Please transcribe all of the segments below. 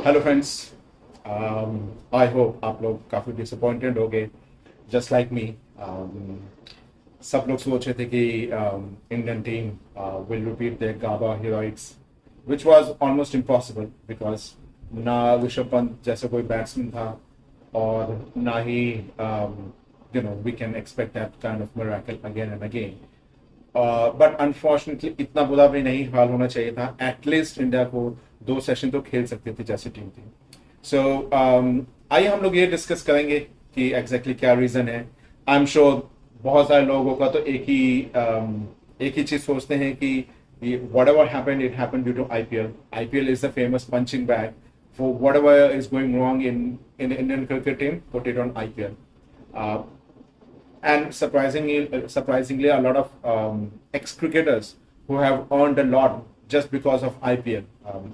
Hello friends. I hope आप लोग काफ़ी डिसअपॉइंटेड हो गए जस्ट लाइक मी। सब लोग सोच रहे थे कि Indian team will repeat the Gabba heroics which was almost impossible because ना ऋषभ पंत जैसा कोई बैट्समैन था और ना ही we can expect that kind of miracle again and again. But unfortunately इतना बुरा भी नहीं हाल होना चाहिए था। एटलीस्ट इंडिया को 2 सेशन तो खेल सकती थी जैसी टीम थी। सो आइए हम लोग ये डिस्कस करेंगे कि एग्जैक्टली क्या रीज़न है। आई एम श्योर बहुत सारे लोगों का तो एक ही चीज़ सोचते हैं कि whatever happened it happened due to IPL. IPL is the famous punching bag for whatever is going wrong in Indian cricket team, put it on IPL. And surprisingly, a lot of ex-cricketers who have earned a lot just because of IPL.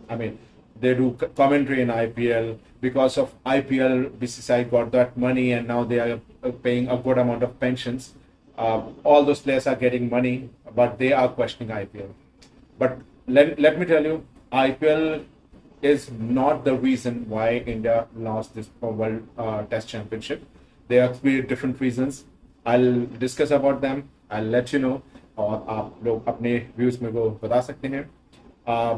I mean, they do commentary in IPL. Because of IPL, BCCI got that money, and now they are paying a good amount of pensions. All those players are getting money, but they are questioning IPL. But let me tell you, IPL is not the reason why India lost this World Test Championship. There are 3 different reasons. I'll discuss about them. I'll let you know. और आप लोग अपने views में वो बता सकते हैं.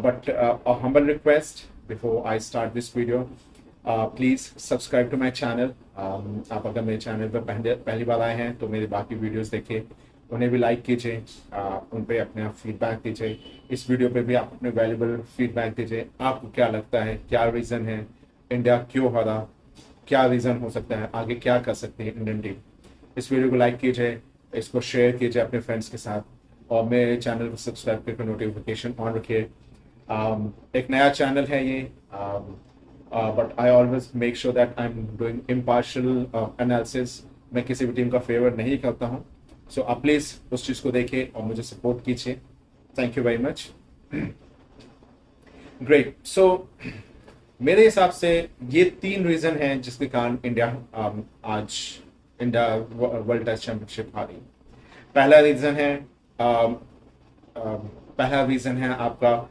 But a humble request before I start this video, please subscribe to my channel. आप अगर मेरे चैनल पर पहली बार आए हैं तो मेरे बाकी वीडियोस देखिए, उन्हें भी लाइक कीजिए, उन पर अपने आप फीडबैक दीजिए. इस वीडियो पे भी आप अपने वैल्यूबल फीडबैक दीजिए. आपको क्या लगता है, क्या रीज़न है, इंडिया क्यों हारा, क्या रीज़न हो सकता है, आगे क्या कर सकती है इंडियन टीम. इस वीडियो को लाइक कीजिए, इसको शेयर कीजिए अपने फ्रेंड्स के साथ, और मेरे चैनल को सब्सक्राइब करके नोटिफिकेशन ऑन रखिए. एक नया चैनल है ये, but I always make sure that I am doing impartial analysis. मैं किसी भी टीम का फेवर नहीं करता हूँ. सो आप प्लीज़ उस चीज़ को देखिए और मुझे सपोर्ट कीजिए. Thank you very much. Great. So मेरे हिसाब से ये 3 रीज़न हैं जिसके कारण आज इंडिया वर्ल्ड टेस्ट चैंपियनशिप हारी. पहला रीज़न है आपका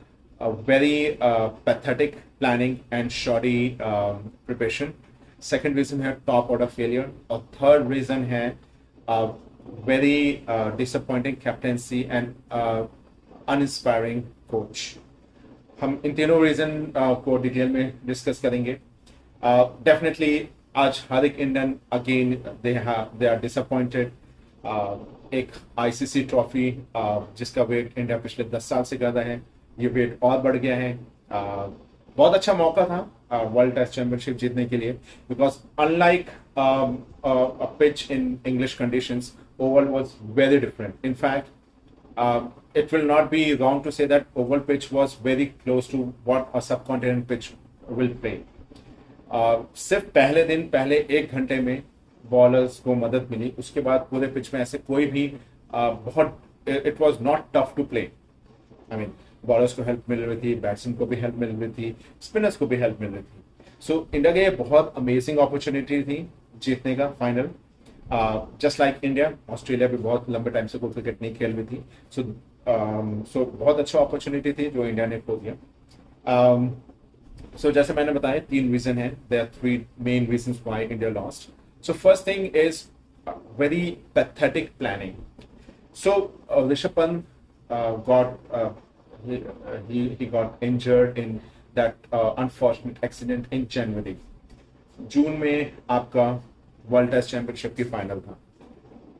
very pathetic planning and shoddy preparation. Second reason है टॉप ऑर्डर फेलियर. और थर्ड रीज़न है very disappointing captaincy and uninspiring coach. हम इन तीनों रीज़न को डिटेल में डिस्कस करेंगे. डेफिनेटली आज हर एक Indian again they are disappointed. एक आईसीसी ट्रॉफी जिसका वेट इंडिया पिछले 10 साल से कर रहा है, ये वेट और बढ़ गया है. बहुत अच्छा मौका था वर्ल्ड टेस्ट चैंपियनशिप जीतने के लिए, because unlike a pitch in English conditions, Oval was very different. In fact it will not be wrong to say that oval pitch was very close to what a subcontinent pitch will play. सिर्फ पहले 1 घंटे में bowlers को मदद मिली. उसके बाद पूरे pitch में ऐसे कोई भी बहुत it was not tough to play. I mean bowlers को हेल्प मिल रही थी, बैट्समैन को भी हेल्प मिल रही थी, स्पिनर्स को भी हेल्प मिल रही थी. सो इंडिया के ये बहुत अमेजिंग अपॉर्चुनिटी थी जीतने का final. Just like India, Australia भी बहुत लंबे टाइम से कोई क्रिकेट नहीं खेल रही थी. सो बहुत अच्छा अपॉर्चुनिटी थी जो इंडिया ने खो दिया. सो जैसे मैंने बताया 3 रीजन है. There are 3 main reasons why India lost. So first thing is very pathetic planning. So Rishabh Pant got injured in that unfortunate accident in January. जून में आपका वर्ल्ड टेस्ट चैंपियनशिप की फाइनल था.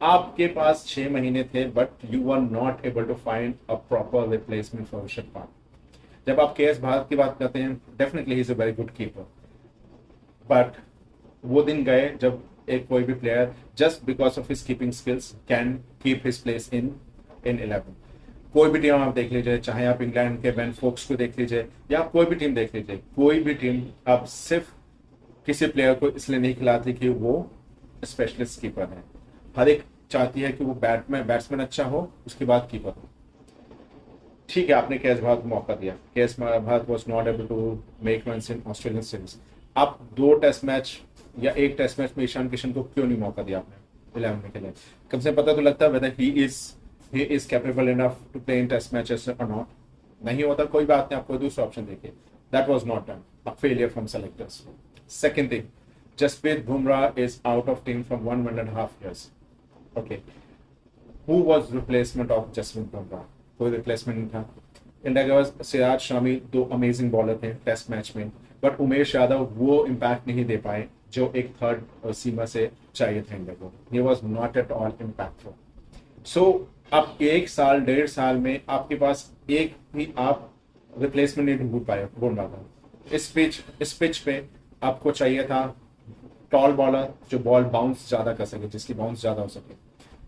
आपके पास 6 महीने थे, but you are not able to find a proper replacement for Rishabh Pant. जब आप केएस भारत की बात करते हैं, definitely he is a very good keeper, but वो दिन गए जब कोई भी player just because of his keeping skills can keep his place in 11. कोई भी टीम आप देख लीजिए, चाहे आप इंग्लैंड के बेन फोक्स को देख लीजिए या कोई भी टीम देख लीजिए, कोई भी टीम अब सिर्फ किसी प्लेयर को इसलिए नहीं खिलाती कि वो स्पेशलिस्ट कीपर है. हर एक चाहती है कि वो बैट्समैन अच्छा हो, उसके बाद कीपर हो. ठीक है, आपने केएस भारत को मौका दिया. KS Bharat was not able to make runs in Australian series. आप 2 टेस्ट मैच या 1 टेस्ट मैच में ईशान किशन को क्यों नहीं मौका दिया आपने 11 में खेलने? कम से पता तो लगता है whether he is capable enough to play in test matches और नॉट. नहीं होता, कोई बात नहीं, आपको दूसरा ऑप्शन देखिए. That was not done. a failure from selectors. Second thing, Jasprit Bumrah is out of team from 1.5 years. Okay, who was replacement of Jasprit Bumrah? कोई रिप्लेसमेंट नहीं था. इंडिया के पास सिराज शामी 2 अमेजिंग बॉलर थे टेस्ट मैच में, but Umesh Yadav वो impact नहीं दे पाए जो एक थर्ड सीमा से चाहिए था इंडिया को. He was not at all impactful. So अब 1 साल 1.5 साल में आपके पास एक भी आप रिप्लेसमेंट नहीं ढूंढ पाए बुमराह का. इस पिच पे आपको चाहिए था टॉल बॉलर जो बॉल बाउंस ज्यादा कर सके, जिसकी बाउंस ज्यादा हो सके.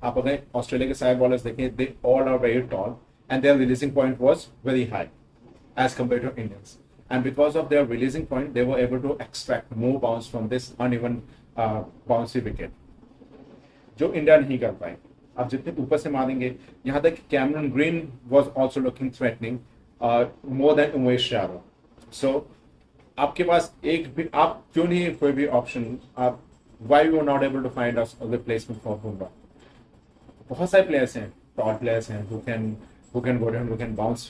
आप अगर ऑस्ट्रेलिया के सारे बॉलर्स देखें, they all are very tall and their releasing point was very high as compared to Indians, and because of their releasing point they were able to extract more bounce from this uneven bouncy wicket जो India नहीं कर पाए. आप जितने ऊपर से मारेंगे, यहाँ तक Cameron green was also looking threatening more than Umesh Yadav. So आपके पास एक भी, आप क्यों नहीं कोई भी ऑप्शन, आप why you are not able to find a replacement for Bumrah? बहुत सारे प्लेयर्स हैं, टॉप प्लेयर्स हैं who can go down, who can bounce,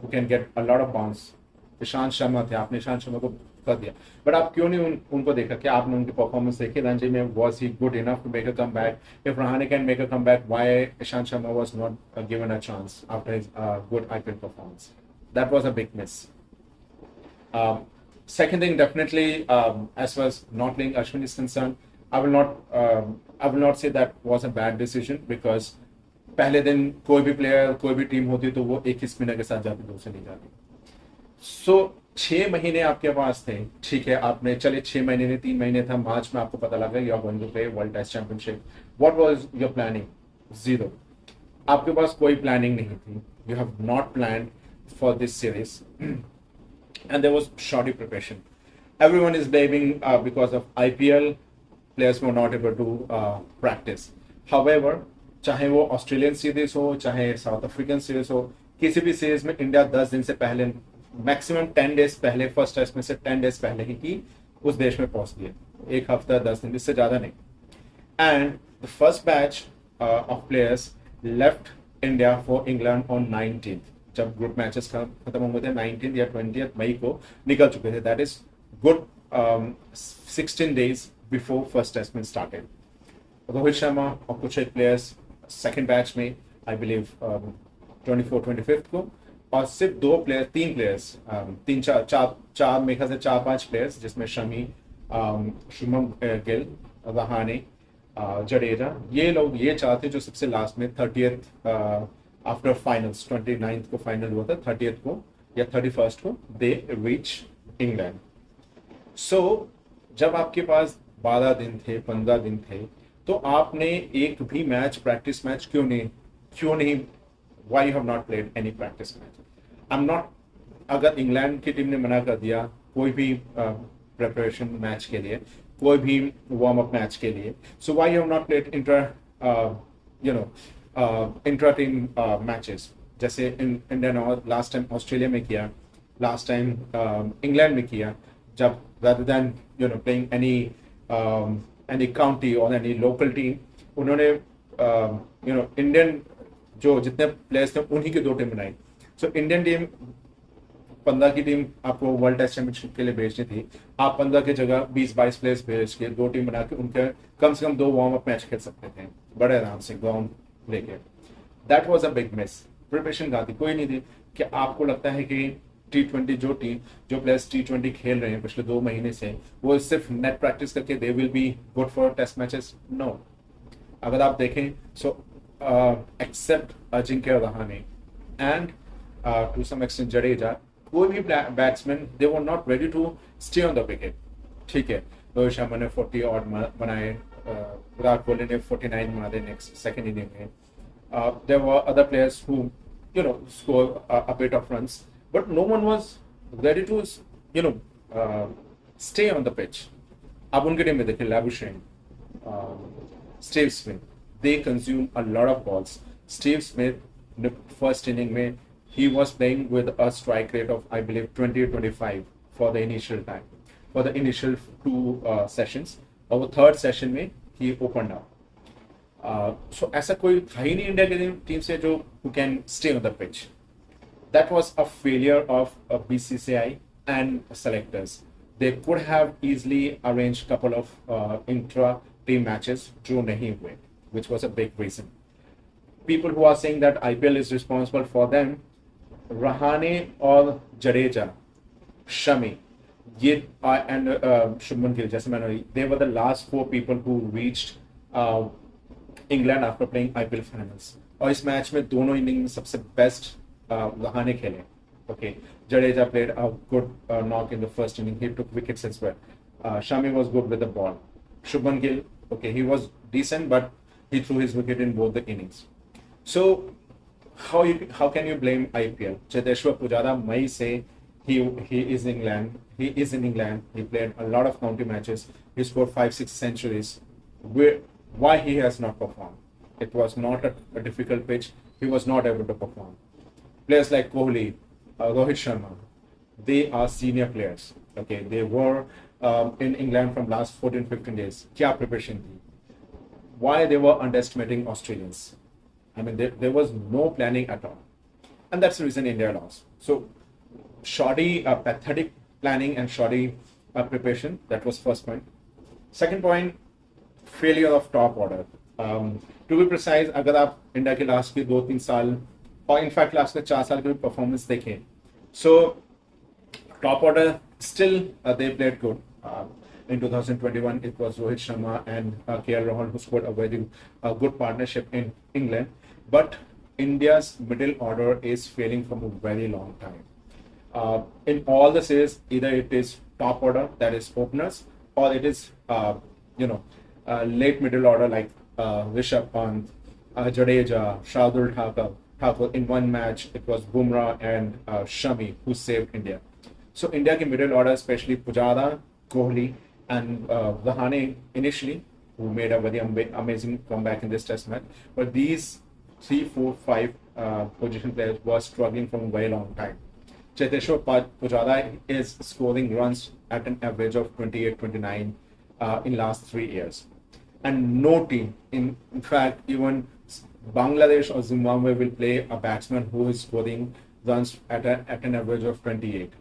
who can get a lot of bounce. Ishant Sharma थे, आपने ईशांत शर्मा को कर दिया, बट आप क्यों नहीं उनको देखा? क्या आपने उनकी परफॉर्मेंस देखी रणजी में? was he good enough to make a comeback? If Rahane can make a comeback, why Ishant Sharma was not given a chance after his good IPL performance? That was a big miss. Second thing, definitely, as far as not playing Ashwin is concerned, I will not say that was a bad decision, because पहले दिन कोई भी player, कोई भी team होती तो वो एक ही स्पिनर के साथ जाती, दूसरे नहीं जाती. सो 6 महीने आपके पास थे, ठीक है, आपने चले 6 महीने नहीं, 3 महीने था. मार्च में आपको पता लगा you are going to play world test championship. What was your planning? Zero. आपके पास कोई प्लानिंग नहीं थी. You have not planned for this series and there was shoddy preparation. Everyone is blaming because of IPL, players were not able to practice. However, चाहे वो Australian series हो, चाहे south African series हो, किसी भी series में India 10 दिन से पहले, मैक्सिमम 10 डेज पहले, फर्स्ट टेस्ट में से 10 डेज पहले ही उस देश में पहुंचती है. 1 हफ्ता 10 दिन, इससे ज्यादा नहीं. And the first batch of players left India for England on 19th. जब ग्रुप मैचेस खत्म हो गए थे 19th या 20th मई को निकल चुके थे. That is good 16 days before first test में स्टार्टेड. रोहित शर्मा और कुछ एक प्लेयर्स सेकेंड बैच में, आई बिलीव 24-25 को, और सिर्फ 3 प्लेयर्स, 4 मेरे ख्याल से 4-5 प्लेयर्स, जिसमें शमी, शुभम गिल, रहाने, जडेजा, ये लोग, ये 4 थे जो सबसे लास्ट में 30th आफ्टर फाइनल्स, 29th को फाइनल हुआ था, 30th को या 31st को दे रीच इंग्लैंड. सो जब आपके पास 12 दिन थे, 15 दिन थे, तो आपने एक भी मैच, प्रैक्टिस मैच क्यों नहीं why you have not played any practice match? I'm not, अगर इंग्लैंड की टीम ने मना कर दिया कोई भी प्रिपरेशन मैच के लिए, कोई भी वार्म अप मैच के लिए, so why you have not played intra team matches, जैसे इंडिया ने लास्ट टाइम ऑस्ट्रेलिया में किया, लास्ट टाइम इंग्लैंड में किया, जब rather than playing any county or any local team, उन्होंने इंडियन जो जितने प्लेयर्स थे उन्हीं की 2 टीम बनाई. सो इंडियन टीम 15 की टीम आपको वर्ल्ड टेस्ट चैंपियनशिप के लिए भेजनी थी, आप 15 की जगह 20-22 प्लेयर्स भेज के 2 टीम बना के उनके कम से कम 2 वार्म अप मैच खेल सकते थे बड़े आराम से ग्राउंड लेके. That was a big miss. Preparation कहाँ थी? कोई नहीं थी. क्या आपको लगता है कि T20 जो प्लेयर्स T20 खेल रहे हैं पिछले 2 महीने से, वो सिर्फ नेट प्रैक्टिस करके they will be good for test matches? No. अगर आप देखें, so except Ajinkya Rahane and to some extent Jadeja, कोई भी batsman they were not ready to stay on the wicket. ठीक है, रोहित शर्मा ने 40 ऑड बनाए, विराट कोहली ने 49 मारे नेक्स्ट सेकेंड इनिंग में. There were other players who score a bit of runs, but no one was ready to stay on the pitch. अब उनके team में देखिए, Labuschagne, Steve Smith, they consume a lot of balls. Steve Smith, the first inning में, he was playing with a strike rate of, I believe, 20-25 for the initial time, for the initial 2 sessions. और वो 3rd session में he opened up. So ऐसा कोई था ही नहीं India की team से जो who can stay on the pitch. That was a failure of BCCI and selectors. They could have easily arranged a couple of intra-team matches, जो नहीं हुए, which was a big reason. People who are saying that IPL is responsible for them, Rahane or Jadeja, Shami, and Shubman Gill, जैसे मैंने, they were the last 4 people who reached England after playing IPL finals. और इस match में दोनों inning में सबसे best Rahane खेले. Okay, Jadeja played a good knock in the first inning. He took wickets as well. Shami was good with the ball. Shubman Gill, okay, he was decent, but he threw his wicket in both the innings. So how can you blame IPL? Cheteshwar Pujara might say he is in England. He is in England. He played a lot of county matches. He scored 5-6 centuries. Why he has not performed? It was not a difficult pitch. He was not able to perform. Players like Kohli, Rohit Sharma, they are senior players. Okay, they were in England from last 14-15 days. क्या preparation थी? Why they were underestimating Australians? I mean, there was no planning at all, and that's the reason India lost. So, shoddy, pathetic planning and shoddy preparation. That was first point. Second point, failure of top order. To be precise, अगर आप India के last के 2-3 साल और in fact last के 4 साल की performance देखें, so top order still they played good. In 2021, it was Rohit Sharma and KL Rahul who scored a very good partnership in England. But India's middle order is failing from a very long time. In all the series, either it is top order, that is openers, or it is late middle order like Rishabh Pant, Jadeja, Shardul Thakur. In one match, it was Bumrah and Shami who saved India. So India के middle order, especially Pujara, Kohli, and Rahane initially, who made a very amazing comeback in this test match. But these 3, 4, 5 position players were struggling from a very long time. Cheteshwar Pujara is scoring runs at an average of 28, 29 in last 3 years. And no team, in fact, even Bangladesh or Zimbabwe will play a batsman who is scoring runs at an average of 28,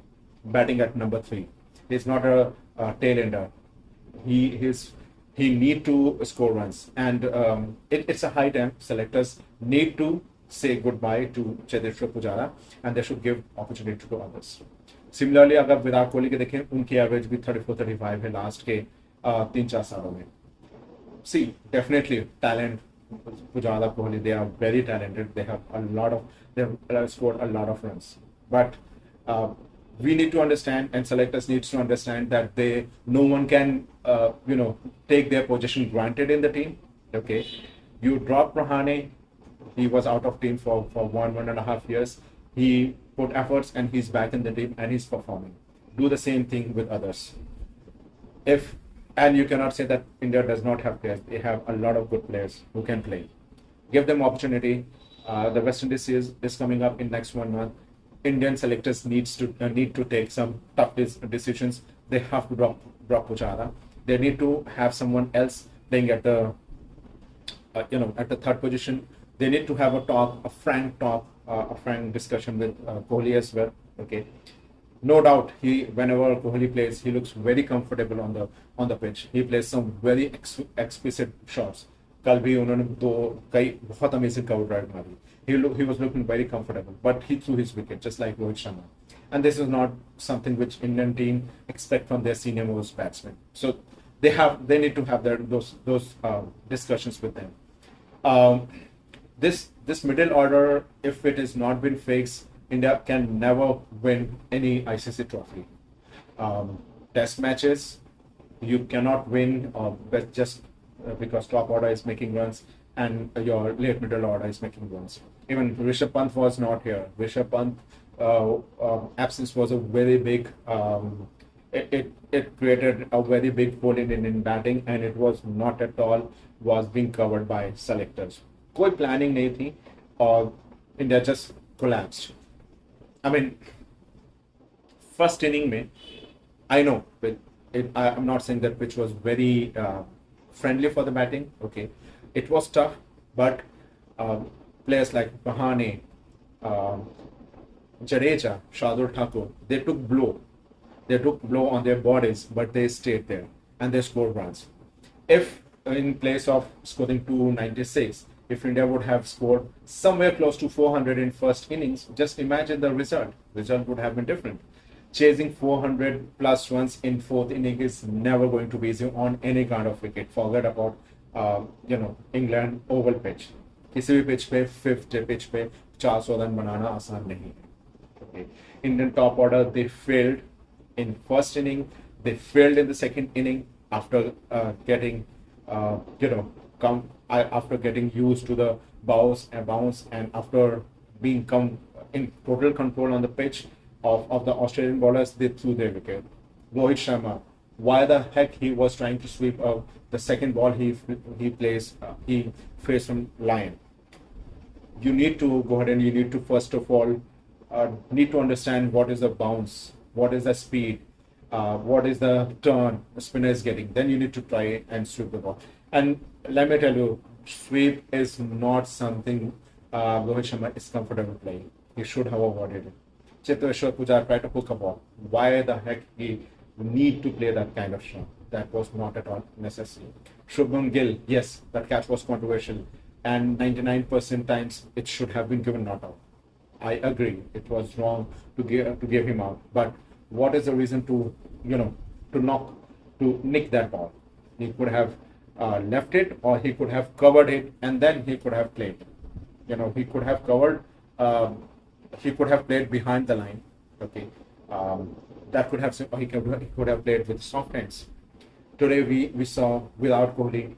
batting at number 3. He's not a tail ender. He need to score runs, and it's a high time. Selectors need to say goodbye to Cheteshwar Pujara, and they should give opportunity to others. Similarly, अगर विराट कोहली के देखें, उनकी average भी 34-35 है last के 3-4 सालों में. See, definitely talent. Pujara, Kohli, they are very talented. They have scored a lot of runs. But we need to understand, and selectors needs to understand that no one can take their position granted in the team. Okay, you drop Rahane. He was out of team for 1.5 years. He put efforts and he's back in the team and he's performing. Do the same thing with others. And you cannot say that India does not have players. They have a lot of good players who can play. Give them opportunity. The West Indies series is coming up in next 1 month. Indian selectors need to take some tough decisions. They have to drop Pujara. They need to have someone else playing at the at the third position. They need to have a frank discussion with Kohli as well. Okay. No doubt, whenever Kohli plays, he looks very comfortable on the pitch. He plays some very exquisite shots. कल भी उन्होंने कई बहुत amazing cover drive मारी. He was looking very comfortable, but he threw his wicket just like Rohit Sharma. And this is not something which Indian team expect from their senior most batsmen. So they need to have those discussions with them. This middle order, if it is not been fixed, India can never win any ICC trophy. Test matches, you cannot win just because top order is making runs and your late middle order is making runs. Even Rishabh Pant was not here. Rishabh Pant absence was a very big. It created a very big hole in Indian batting, and it was not at all was being covered by selectors. कोई planning नहीं थी और India just collapsed. I mean, first inning में, I know, I'm not saying that pitch was very friendly for the batting. Okay, it was tough, but players like Rahane, Jadeja, Shardul Thakur, they took blow. They took blow on their bodies, but they stayed there and they scored runs. If in place of scoring 296, if India would have scored somewhere close to 400 in first innings, just imagine the result. Result would have been different. Chasing 400 plus runs in fourth inning is never going to be easy on any kind of wicket. Forget about England oval pitch. किसी भी pitch पे fifth pitch पे 400 run बनाना आसान नहीं है. Okay. Indian top order, they failed in first inning. They failed in the second inning after getting after getting used to the bounce and after being come in total control on the pitch of the Australian bowlers, they threw their wicket. Rohit Sharma, why the heck he was trying to sweep the second ball he faced from Lion. You need to go ahead and you need to first of all need to understand what is the bounce, what is the speed, what is the turn the spinner is getting. Then you need to try and sweep the ball. And let me tell you, sweep is not something Rohit Sharma is comfortable playing. He should have avoided it. Cheteshwar Pujara tried to hook a ball. Why the heck he need to play that kind of shot? That was not at all necessary. Shubman Gill, yes, that catch was controversial, and 99% times it should have been given not out. I agree, it was wrong to give him out. But what is the reason to nick that ball? He could have left it, or he could have covered it, and then he could have played. He could have covered. He could have played behind the line. Okay, that could have he could have played with soft hands. Today we saw without Kohli,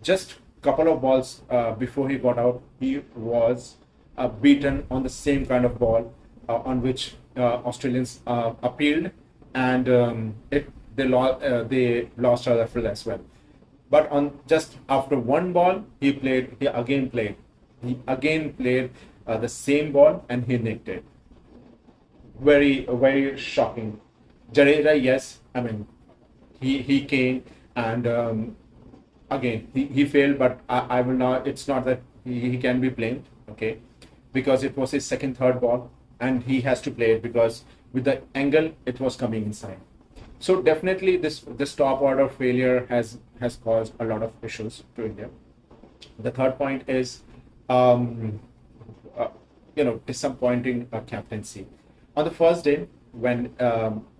just couple of balls before he got out, he was beaten on the same kind of ball on which Australians appealed, and they lost a referral as well. But on just after one ball, he again played the same ball and he nicked it. Very, very shocking. Jadeja, yes, I mean, he came and again he failed, but I will not. It's not that he can be blamed, okay, because it was his second, third ball, and he has to play it because with the angle it was coming inside. So definitely this top order failure has caused a lot of issues to India. The third point is disappointing captaincy. On the first day, when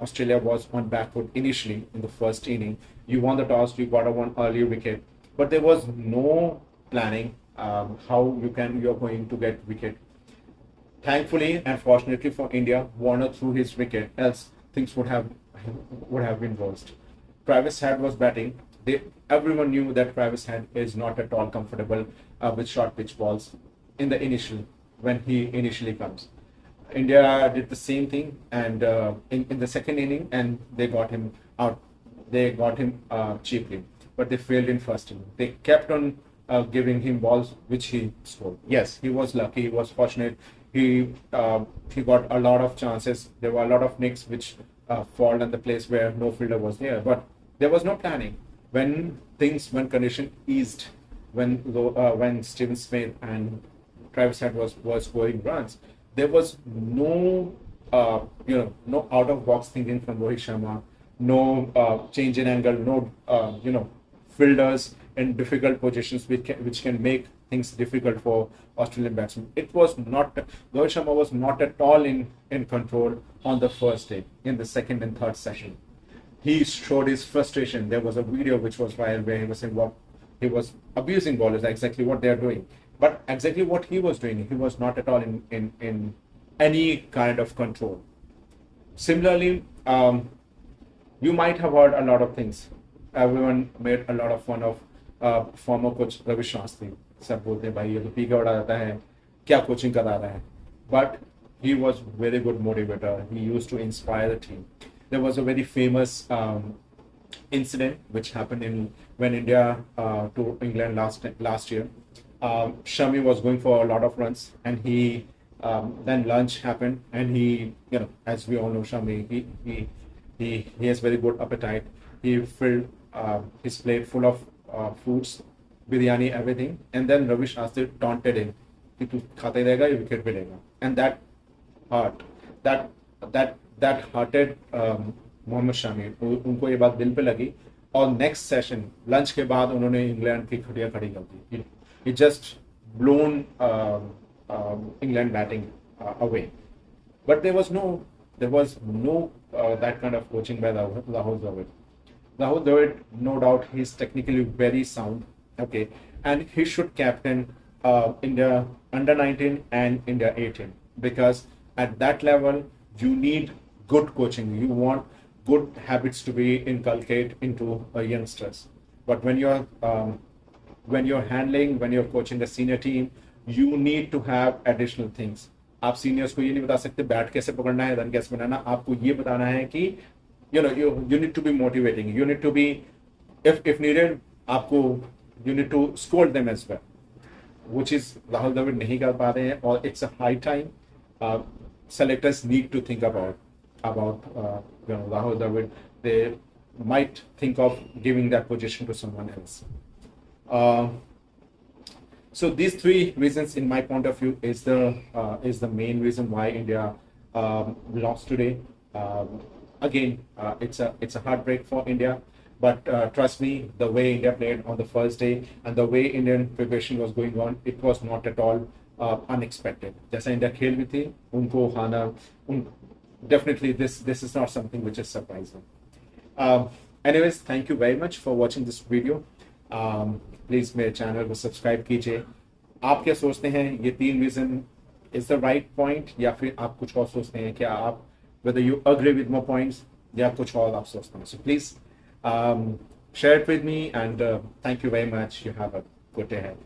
Australia was on back foot initially in the first inning, you won the toss, you got a one early wicket, but there was no planning how you're going to get wicket. Thankfully and fortunately for India, Warner threw his wicket, else things would have been worse. Travis Head was batting. Everyone knew that Travis Head is not at all comfortable with short pitch balls when he initially comes. India did the same thing, and in the second inning, and they got him out. They got him cheaply, but they failed in first inning. They kept on giving him balls, which he scored. Yes, he was lucky. He was fortunate. He got a lot of chances. There were a lot of nicks which fall in the place where no fielder was there, but there was no planning. When condition eased, when Steven Smith and Travis Head was scoring runs, there was no no out of box thinking from Rohit Sharma, no change in angle, no fielders in difficult positions which can make things difficult for Australian batsmen. Rohit Sharma was not at all in control on the first day, in the second and third session. He showed his frustration. There was a video which was viral where he was saying he was abusing bowlers, exactly what they are doing. But exactly what he was doing, he was not at all in any kind of control. Similarly, you might have heard a lot of things. Everyone made a lot of fun of former coach Ravi Shastri. सब बोलते हैं भाई ये तो P के उड़ा जाता है, क्या कोचिंग करा रहा है. But he was very good motivator. He used to inspire the team. There was a very famous incident which happened when India to England last year. Shami was going for a lot of runs, and then lunch happened, and he, as we all know, Shami, he has very good appetite. He filled his plate full of foods, biryani, everything, and then Ravi Shastri taunted him कि तू खाता ही रहेगा, ये wicket पे लेगा, and that hurt. that that hurted Mohammad Shami, उनको ये बात दिल पे लगी और नेक्स्ट सेशन लंच के बाद उन्होंने इंग्लैंड की खटिया खड़ी कर दी. It just blown England batting away. But there was no that kind of coaching by Rahul Dravid. Rahul Dravid, no doubt, he's technically very sound. Okay, and he should captain India under 19 and India 18, because at that level you need good coaching. You want good habits to be inculcated into youngsters. But when you're handling, when you're coaching the senior team, you need to have additional things. आप seniors को ये नहीं बता सकते bat कैसे पकड़ना है, run कैसे बनाना. आपको ये बताना है कि you need to be motivating. You need to be, if needed, आपको you need to scold them as well, which is Rahul Dravid नहीं कर पा रहे हैं. और it's a high time. Selectors need to think about Rahul Dravid. They might think of giving that position to someone else. So these three reasons, in my point of view, is the main reason why India lost today. Again, it's a heartbreak for India, but trust me, the way India played on the first day and the way Indian preparation was going on, it was not at all unexpected. जैसा India खेल भी थी, उनको हाना, definitely this is not something which is surprising. Anyways, thank you very much for watching this video. Please मेरे channel को subscribe कीजिए. आप क्या सोचते हैं, ये 3 reason is the right point, या फिर आप कुछ और सोचते हैं? क्या आप whether you agree with my points या कुछ और आप सोचते हैं? So please share it with me, and thank you very much. You have a good day ahead.